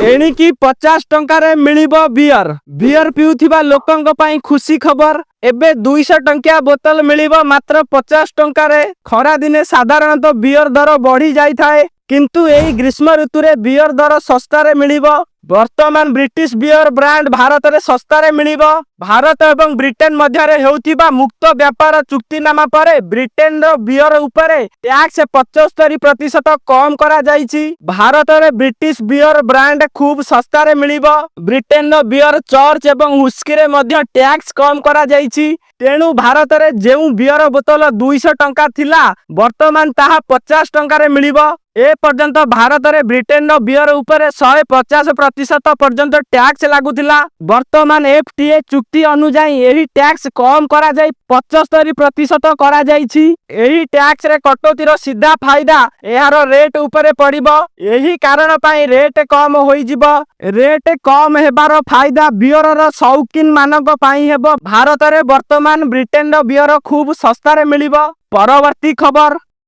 एणिकी 50 टंकार मिलिबो beer. Beer पिउथिबा लोकंक पई खुशी खबर। एबे 200 टंकिया बोतल मिलिबो मात्र 50 टंकारे। खरा दिने साधारणतः बियर दर बढ़ी जाई थाए, किंतु एही ग्रीष्म ऋतु रे बियर दर सस्ता रे मिलिबो। वर्तमान ब्रिटिश बियर ब्रांड भारत रे सस्ता रे मिलिबो। भारत एवं ब्रिटेन मध्य रे हेउतिबा मुक्त व्यापार चुक्तिनामा परे ब्रिटेन रो बियर उपरे टैक्स 75% कम करा जाईची। भारत रे ब्रिटिश बियर ब्रांड खूब सस्ता रे मिलिबो। ब्रिटेन रो बियर चर्च एवं हुस्की रे मध्य टैक्स कम करा जाईची। तेणु भारत रे जेउ बियर बोतल 200 टंका थिला, वर्तमान ताहा 50 टंका रे मिलिबो। ए पर्यंत भारत रे ब्रिटेन रो बियर उपरे 150% पर्यंत टैक्स लागुथिला। वर्तमान एफटीए चुक्ति अनुसार एही टैक्स कम करा जाई 75% करा जाईची। एही टैक्स रे कटौतीर सीधा फायदा एहार रेट उपरे पड़िबो। एही कारण पई रेट कम होई जिवो। रेट कम हेबार फायदा बियर रो शौकीन मानक पई हेबो। भारत रे वर्तमान ब्रिटेन रो बियर खूब सस्ता रे मिलिबो। परवर्ती खबर।